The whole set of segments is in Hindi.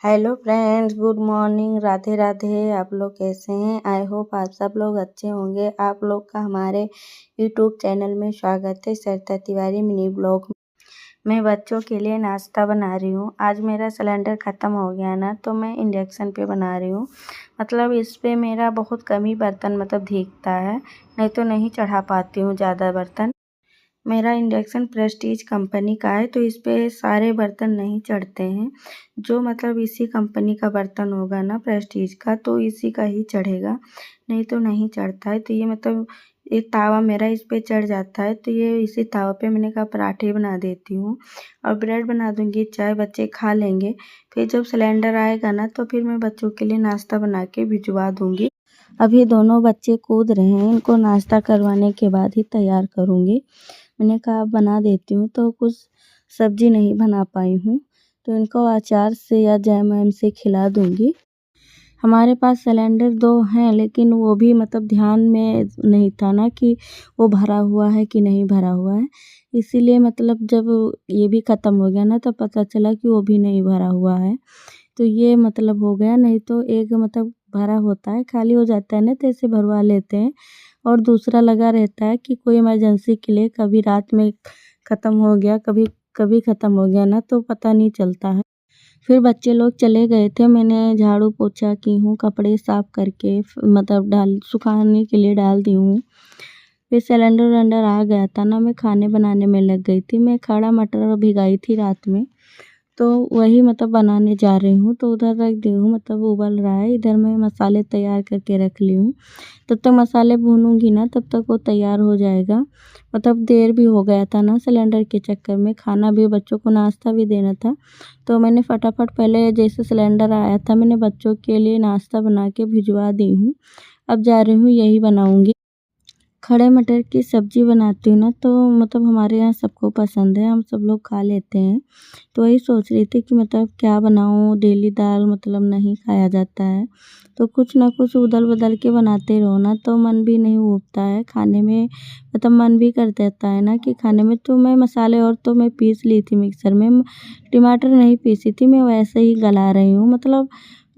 Hello friends, good morning, Radhe Radhe. आप लोग कैसे हैं? आई होप आप सब लोग अच्छे होंगे। आप लोग का हमारे यूट्यूब चैनल में स्वागत है, सरिता तिवारी मिनी ब्लॉग। मैं बच्चों के लिए नाश्ता बना रही हूँ। आज मेरा सिलेंडर ख़त्म हो गया ना, तो मैं इंडक्शन पे बना रही हूँ। मतलब इस पे मेरा बहुत कम ही बर्तन दिखता है, नहीं तो नहीं चढ़ा पाती हूँ ज़्यादा बर्तन। मेरा इंडक्शन प्रेस्टीज कंपनी का है, तो इस पे सारे बर्तन नहीं चढ़ते हैं। जो इसी कंपनी का बर्तन होगा ना प्रेस्टीज का, तो इसी का ही चढ़ेगा, नहीं तो नहीं चढ़ता है। तो ये ये तावा मेरा इस पे चढ़ जाता है, तो ये इसी तावा पे मैंने कहा पराठे बना देती हूँ और ब्रेड बना दूँगी, चाय बच्चे खा लेंगे। फिर जब सिलेंडर आएगा ना, तो फिर मैं बच्चों के लिए नाश्ता बना के भिजवा दूँगी। अभी दोनों बच्चे कूद रहे हैं, इनको नाश्ता करवाने के बाद ही तैयार करूँगी। मैंने कहा बना देती हूँ, तो कुछ सब्जी नहीं बना पाई हूँ, तो इनको अचार से या जैम वैम से खिला दूँगी। हमारे पास सिलेंडर 2 हैं, लेकिन वो भी ध्यान में नहीं था ना कि वो भरा हुआ है कि नहीं भरा हुआ है। इसीलिए जब ये भी ख़त्म हो गया ना, तब पता चला कि वो भी नहीं भरा हुआ है। तो ये हो गया, नहीं तो एक भरा होता है, खाली हो जाता है ना, तो ऐसे भरवा लेते हैं। और दूसरा लगा रहता है कि कोई इमरजेंसी के लिए, कभी रात में ख़त्म हो गया, कभी कभी ख़त्म हो गया ना, तो पता नहीं चलता है। फिर बच्चे लोग चले गए थे, मैंने झाड़ू पोछा की हूँ, कपड़े साफ़ करके डाल सुखाने के लिए डाल दी हूँ। फिर सिलेंडर विलेंडर आ गया था ना, मैं खाने बनाने में लग गई थी। मैं खड़ा मटर भिगाई थी रात में, तो वही बनाने जा रही हूँ, तो उधर रख दी हूँ, उबल रहा है। इधर मैं मसाले तैयार करके रख ली हूँ। तब तक मसाले भूनूँगी ना, तब तक वो तैयार हो जाएगा। देर भी हो गया था ना सिलेंडर के चक्कर में, खाना भी, बच्चों को नाश्ता भी देना था। तो मैंने फटाफट पहले जैसे सिलेंडर आया था, मैंने बच्चों के लिए नाश्ता बना के भिजवा दी हूँ। अब जा रही हूँ यही बनाऊँगी। खड़े मटर की सब्ज़ी बनाती हूँ ना, तो हमारे यहाँ सबको पसंद है, हम सब लोग खा लेते हैं। तो वही सोच रही थी कि क्या बनाऊँ, डेली दाल नहीं खाया जाता है, तो कुछ ना कुछ उदल-बदल के बनाते रहो ना, तो मन भी नहीं ऊबता है खाने में। मन भी कर देता है ना कि खाने में। तो मैं मसाले और तो मैं पीस ली थी मिक्सर में, टमाटर नहीं पीसी थी, मैं वैसे ही गला रही हूँ।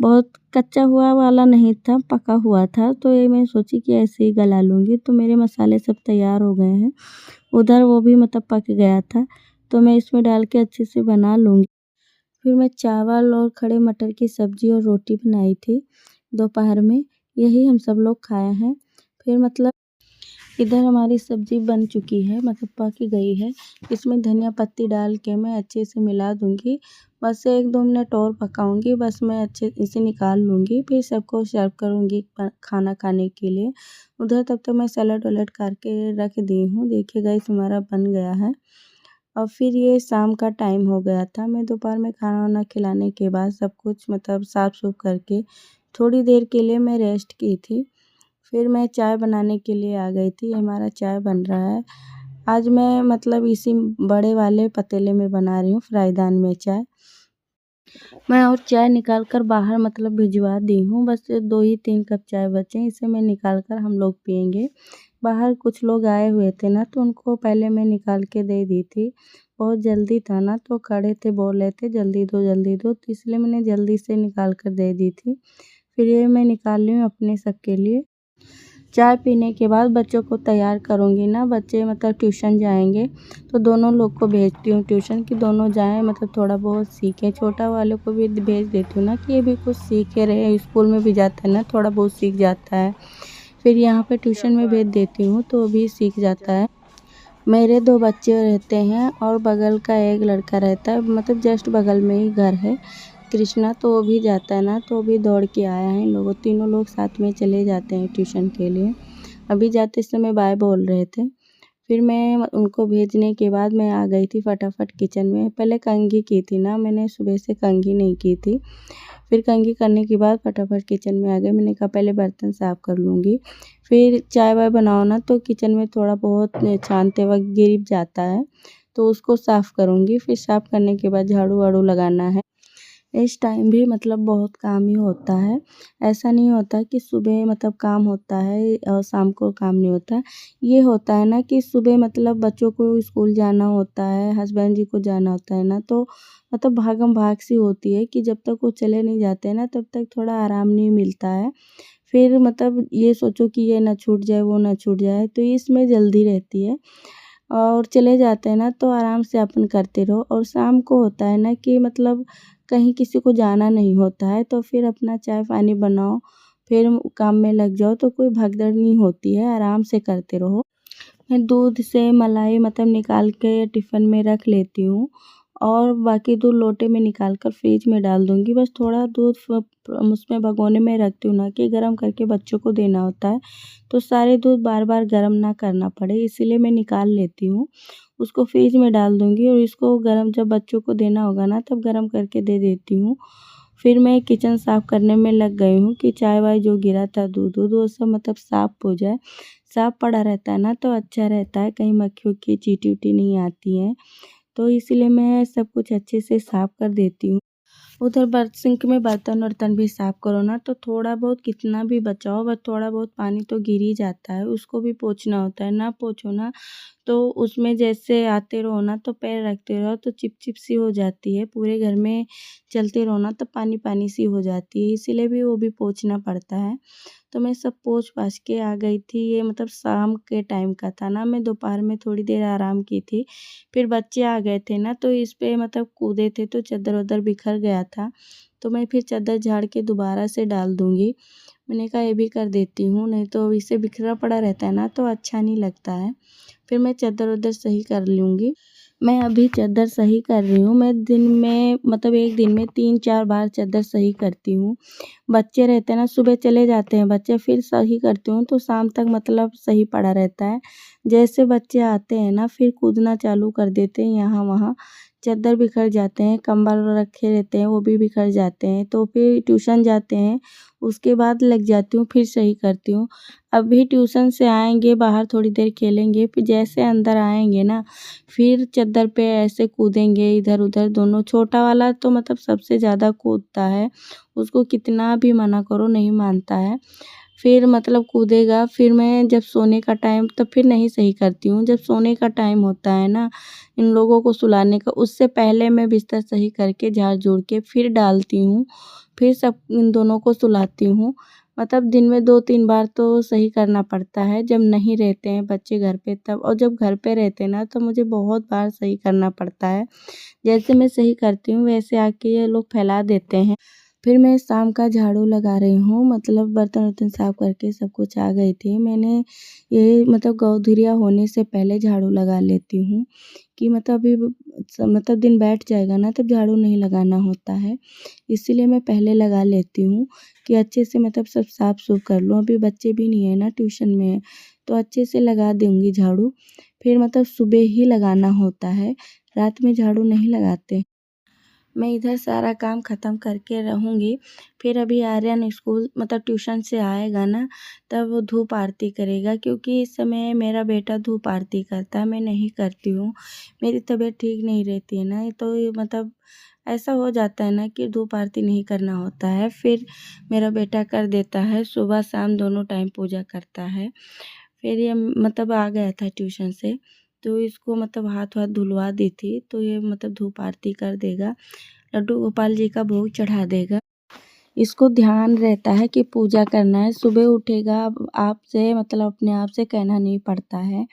बहुत कच्चा हुआ वाला नहीं था, पका हुआ था, तो ये मैं सोची कि ऐसे ही गला लूँगी। तो मेरे मसाले सब तैयार हो गए हैं। उधर वो भी पक गया था, तो मैं इसमें डाल के अच्छे से बना लूँगी। फिर मैं चावल और खड़े मटर की सब्ज़ी और रोटी बनाई थी दोपहर में, यही हम सब लोग खाए हैं। फिर इधर हमारी सब्ज़ी बन चुकी है, पक गई है। इसमें धनिया पत्ती डाल के मैं अच्छे से मिला दूँगी। बस 1-2 मिनट और पकाऊँगी, बस मैं अच्छे इसे निकाल लूँगी। फिर सबको सर्व करूँगी खाना खाने के लिए। उधर तब तक मैं सैलेड वैलेड करके रख दी हूँ। देखिए गाइस, हमारा बन गया है। और फिर ये शाम का टाइम हो गया था। मैं दोपहर में खाना वाना खिलाने के बाद सब कुछ साफ़-सूफ़ करके थोड़ी देर के लिए मैं रेस्ट की थी। फिर मैं चाय बनाने के लिए आ गई थी। हमारा चाय बन रहा है। आज मैं इसी बड़े वाले पतीले में बना रही हूँ, फ्राईदान में चाय। मैं और चाय निकाल कर बाहर भिजवा दी हूँ। बस 2 ही 3 कप चाय बचे हैं, इसे मैं निकाल कर हम लोग पिएँगे। बाहर कुछ लोग आए हुए थे ना, तो उनको पहले मैं निकाल के दे दी थी। बहुत जल्दी था ना, तो खड़े थे, बोल रहे थे जल्दी दो, तो इसलिए मैंने जल्दी से निकाल कर दे दी थी। फिर ये मैं निकाल रही हूँ अपने सबके लिए। चाय पीने के बाद बच्चों को तैयार करूँगी ना, बच्चे ट्यूशन जाएँगे, तो दोनों लोग को भेजती हूँ ट्यूशन कि दोनों जाएँ, थोड़ा बहुत सीखें। छोटा वाले को भी भेज देती हूँ ना कि ये भी कुछ सीखे रहे, स्कूल में भी जाता है ना, थोड़ा बहुत सीख जाता है। फिर यहाँ पे ट्यूशन में भेज देती हूँ, तो वो भी सीख जाता है। मेरे 2 बच्चे रहते हैं और बगल का एक लड़का रहता है, जस्ट बगल में ही घर है, कृष्णा, तो वो भी जाता है ना, तो वो भी दौड़ के आया है। तीनों लोग साथ में चले जाते हैं ट्यूशन के लिए। अभी जाते समय बाय बोल रहे थे। फिर मैं उनको भेजने के बाद मैं आ गई थी फटाफट किचन में। पहले कंघी की थी ना, मैंने सुबह से कंघी नहीं की थी। फिर कंघी करने के बाद फटाफट किचन में आ गई। मैंने कहा पहले बर्तन साफ़ कर लूँगी। फिर चाय वाय बनाओ ना, तो किचन में थोड़ा बहुत छानते वक़्त गिर जाता है, तो उसको साफ़ करूँगी। फिर साफ़ करने के बाद झाड़ू वाड़ू लगाना है। इस टाइम भी मतलब बहुत काम ही होता है। ऐसा नहीं होता कि सुबह मतलब काम होता है और शाम को काम नहीं होता। ये होता है ना कि सुबह मतलब बच्चों को स्कूल जाना होता है, हस्बैंड जी को जाना होता है ना, तो मतलब भागम भाग सी होती है कि जब तक वो चले नहीं जाते ना तब तक थोड़ा आराम नहीं मिलता है। फिर मतलब ये सोचो कि ये ना छूट जाए, वो ना छूट जाए, तो इसमें जल्दी रहती है। और चले जाते हैं ना तो आराम से अपन करते रहो। और शाम को होता है ना कि मतलब कहीं किसी को जाना नहीं होता है तो फिर अपना चाय पानी बनाओ, फिर काम में लग जाओ, तो कोई भगदड़ नहीं होती है, आराम से करते रहो। मैं दूध से मलाई मतलब निकाल के टिफ़िन में रख लेती हूँ और बाकी दूध लोटे में निकाल कर फ्रिज में डाल दूँगी। बस थोड़ा दूध उसमें भगोने में रखती हूँ ना कि गर्म करके बच्चों को देना होता है, तो सारे दूध बार-बार गर्म ना करना पड़े, इसीलिए मैं निकाल लेती हूँ। उसको फ्रिज में डाल दूँगी और इसको गर्म जब बच्चों को देना होगा ना तब गर्म करके दे देती हूँ। फिर मैं किचन साफ़ करने में लग गई हूँ कि चाय-वाय जो गिरा था दूध-वूध वो सब मतलब साफ़ हो जाए। साफ़ पड़ा रहता है ना तो अच्छा रहता है, कहीं मक्खी-वक्खी चींटी-वींटी नहीं आती हैं। तो इसीलिए मैं सब कुछ अच्छे से साफ़ कर देती हूँ। उधर सिंक में बर्तन-वर्तन भी साफ़ करो ना तो थोड़ा बहुत कितना भी बचाओ बट थोड़ा बहुत पानी तो गिर ही जाता है, उसको भी पोंछना होता है। ना पोंछो ना तो उसमें जैसे आते रहो ना तो पैर रखते रहो तो चिपचिप सी हो जाती है। पूरे घर में चलते रहो ना तो पानी-पानी सी हो जाती है, इसीलिए भी वो भी पोंछना पड़ता है। तो मैं सब पोंछ-पाछ के आ गई थी। ये मतलब शाम के टाइम का था ना, मैं दोपहर में थोड़ी देर आराम की थी। फिर बच्चे आ गए थे ना तो इस पे मतलब कूदे थे तो चद्दर-वद्दर बिखर गया था। तो मैं फिर चद्दर झाड़ के दोबारा से डाल दूँगी। मैंने कहा ये भी कर देती हूँ, नहीं तो इसे बिखरा पड़ा रहता है ना तो अच्छा नहीं लगता है। फिर मैं चद्दर-वद्दर सही कर लूँगी। मैं अभी चद्दर सही कर रही हूँ। मैं दिन में मतलब एक दिन में 3-4 बार चद्दर सही करती हूँ। बच्चे रहते हैं ना, सुबह चले जाते हैं बच्चे, फिर सही करती हूँ तो शाम तक मतलब सही पड़ा रहता है। जैसे बच्चे आते हैं ना फिर कूदना चालू कर देते हैं यहाँ-वहाँ, चद्दर बिखर जाते हैं, कंबल रखे रहते हैं वो भी बिखर जाते हैं। तो फिर ट्यूशन जाते हैं, उसके बाद लग जाती हूँ फिर सही करती हूँ। अभी ट्यूशन से आएँगे, बाहर थोड़ी देर खेलेंगे, फिर जैसे अंदर आएँगे ना फिर चद्दर पे ऐसे कूदेंगे इधर-उधर दोनों। छोटा वाला तो मतलब सबसे ज़्यादा कूदता है, उसको कितना भी मना करो नहीं मानता है। फिर मतलब कूदेगा, फिर मैं जब सोने का टाइम तब फिर नहीं सही करती हूँ। जब सोने का टाइम होता है ना, इन लोगों को सुलाने का, उससे पहले मैं बिस्तर सही करके झाड़-झूड़ के फिर डालती हूँ। फिर सब इन दोनों को सुलाती हूँ। मतलब दिन में 2-3 बार तो सही करना पड़ता है, जब नहीं रहते हैं बच्चे घर पे तब। और जब घर पे रहते हैं ना तो मुझे बहुत बार सही करना पड़ता है। जैसे मैं सही करती हूँ वैसे आके ये लोग फैला देते हैं। फिर मैं शाम का झाड़ू लगा रही हूँ, मतलब बर्तन-वर्तन साफ़ करके सब कुछ आ गई थी। मैंने ये मतलब गौ-धुरिया होने से पहले झाड़ू लगा लेती हूँ कि मतलब अभी मतलब दिन बैठ जाएगा ना तब झाड़ू नहीं लगाना होता है। इसीलिए मैं पहले लगा लेती हूँ कि अच्छे से मतलब सब साफ़-सूफ़ कर लूँ। अभी बच्चे भी नहीं है ना, ट्यूशन में है, तो अच्छे से लगा दूँगी झाड़ू। फिर मतलब सुबह ही लगाना होता है, रात में झाड़ू नहीं लगाते। मैं इधर सारा काम ख़त्म करके रहूँगी। फिर अभी आर्यन स्कूल मतलब ट्यूशन से आएगा ना तब वो धूप आरती करेगा, क्योंकि इस समय मेरा बेटा धूप आरती करता है, मैं नहीं करती हूँ। मेरी तबीयत ठीक नहीं रहती है ना, तो ये मतलब ऐसा हो जाता है ना कि धूप आरती नहीं करना होता है। फिर मेरा बेटा कर देता है, सुबह शाम दोनों टाइम पूजा करता है। फिर ये मतलब आ गया था ट्यूशन से, तो इसको मतलब हाथ-वाथ धुलवा दी थी, तो ये मतलब धूप आरती कर देगा। लड्डू गोपाल जी का भोग चढ़ा देगा। इसको ध्यान रहता है कि पूजा करना है, सुबह उठेगा अब आपसे मतलब अपने आप से कहना नहीं पड़ता है।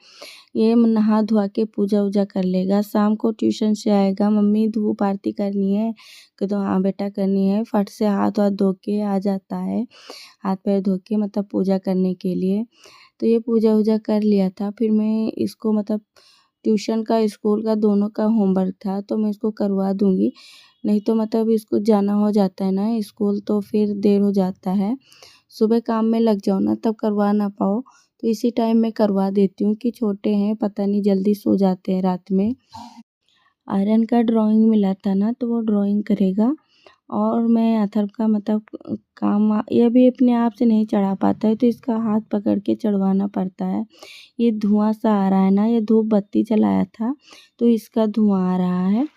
ये नहा धुआ के पूजा-वूजा कर लेगा। शाम को ट्यूशन से आएगा, मम्मी धूप आरती करनी है, कह दो हाँ बेटा करनी है। फट से हाथ-वाथ धो के आ जाता है, हाथ-पैर धो के मतलब पूजा करने के लिए। तो ये पूजा-वूजा कर लिया था, फिर मैं इसको मतलब ट्यूशन का, स्कूल का दोनों का होमवर्क था तो मैं इसको करवा दूँगी। नहीं तो मतलब इसको जाना हो जाता है ना स्कूल तो फिर देर हो जाता है। सुबह काम में लग जाओ ना तब करवा ना पाओ, तो इसी टाइम मैं करवा देती हूँ कि छोटे हैं पता नहीं जल्दी सो जाते हैं रात में। आर्यन का ड्राइंग मिला था ना तो वो ड्राइंग करेगा। और मैं अथर्व का मतलब काम ये भी अपने आप से नहीं चढ़ा पाता है तो इसका हाथ पकड़ के चढ़वाना पड़ता है। ये धुआं सा आ रहा है ना, ये धूप बत्ती जलाया था तो इसका धुआं आ रहा है।